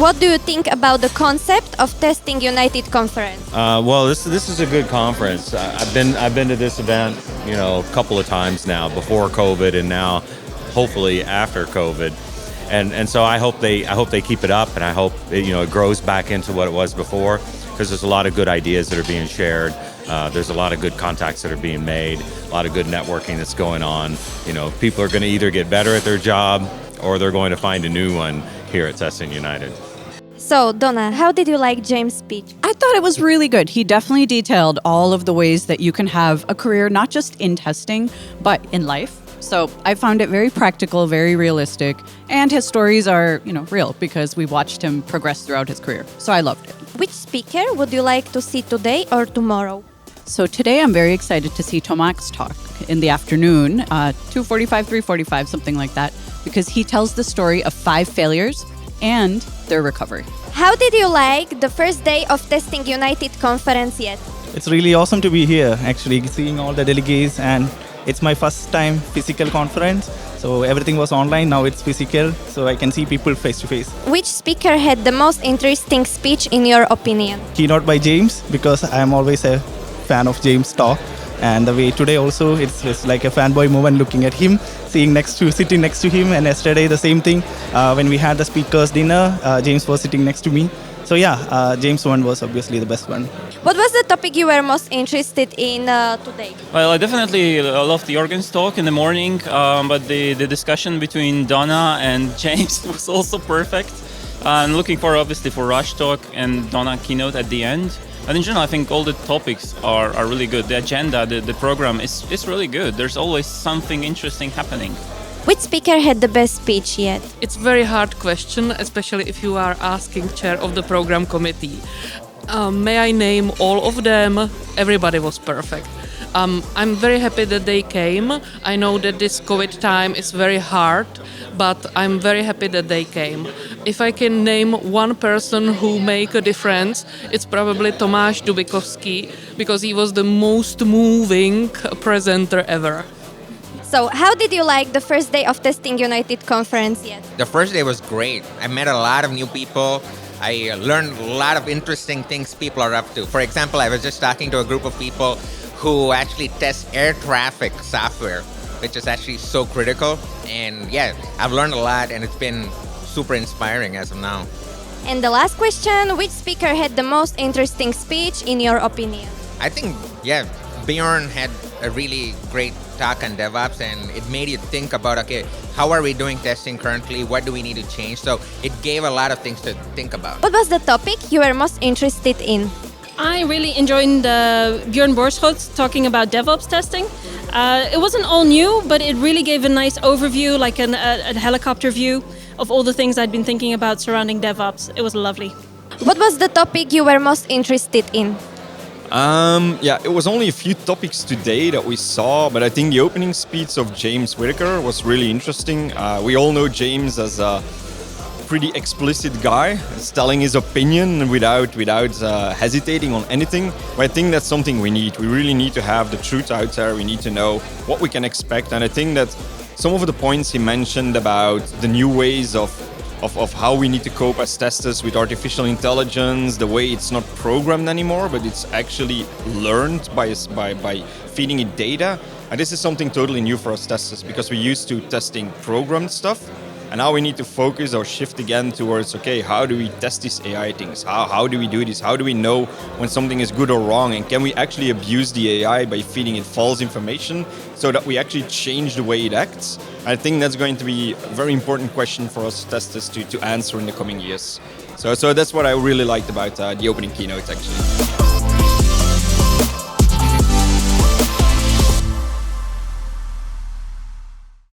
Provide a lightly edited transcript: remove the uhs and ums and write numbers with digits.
what do you think about the concept of Testing United conference? Well, this is a good conference. I've been to this event, a couple of times now, before COVID and now, hopefully after COVID, and so I hope they keep it up, and I hope it grows back into what it was before, because there's a lot of good ideas that are being shared. There's a lot of good contacts that are being made, a lot of good networking that's going on. People are going to either get better at their job or they're going to find a new one here at Testing United. So, Donna, how did you like James' speech? I thought it was really good. He definitely detailed all of the ways that you can have a career, not just in testing, but in life. So I found it very practical, very realistic, and his stories are, real because we watched him progress throughout his career. So I loved it. Which speaker would you like to see today or tomorrow? So today I'm very excited to see Tomax talk in the afternoon, 2:45, 3:45, something like that, because he tells the story of 5 failures and their recovery. How did you like the first day of Testing United conference yet? It's really awesome to be here, actually, seeing all the delegates, and it's my first time physical conference. So everything was online, now it's physical, so I can see people face to face. Which speaker had the most interesting speech in your opinion? Keynote by James, because I'm always a fan of James' talk. And the way today also, it's like a fanboy moment looking at him, sitting next to him. And yesterday the same thing, when we had the speakers dinner, James was sitting next to me. So yeah, James one was obviously the best one. What was the topic you were most interested in today? Well, I definitely loved Jorgen's talk in the morning, but the discussion between Donna and James was also perfect. I'm looking for, obviously, for Raj talk and Donna keynote at the end. But in general, I think all the topics are really good. The agenda, the program is really good. There's always something interesting happening. Which speaker had the best speech yet? It's a very hard question, especially if you are asking chair of the program committee. May I name all of them? Everybody was perfect. I'm very happy that they came. I know that this COVID time is very hard, but I'm very happy that they came. If I can name one person who make a difference, it's probably Tomáš Dubikovský, because he was the most moving presenter ever. So, how did you like the first day of Testing United conference yet? The first day was great. I met a lot of new people. I learned a lot of interesting things people are up to. For example, I was just talking to a group of people who actually test air traffic software, which is actually so critical. And yeah, I've learned a lot, and it's been super inspiring as of now. And the last question, which speaker had the most interesting speech in your opinion? I think, Bjorn had a really great talk on DevOps, and it made you think about, okay, how are we doing testing currently? What do we need to change? So it gave a lot of things to think about. What was the topic you were most interested in? I really enjoyed Björn Borschot talking about DevOps testing. It wasn't all new, but it really gave a nice overview, like a helicopter view of all the things I'd been thinking about surrounding DevOps. It was lovely. What was the topic you were most interested in? It was only a few topics today that we saw, but I think the opening speech of James Whitaker was really interesting. We all know James as a pretty explicit guy, is telling his opinion without hesitating on anything. But I think that's something we need. We really need to have the truth out there. We need to know what we can expect. And I think that some of the points he mentioned about the new ways of how we need to cope as testers with artificial intelligence, the way it's not programmed anymore, but it's actually learned by feeding it data. And this is something totally new for us testers, because we're used to testing programmed stuff. And now we need to focus or shift again towards, okay, how do we test these AI things? How do we do this? How do we know when something is good or wrong? And can we actually abuse the AI by feeding it false information so that we actually change the way it acts? I think that's going to be a very important question for us testers to answer in the coming years. So that's what I really liked about the opening keynote, actually.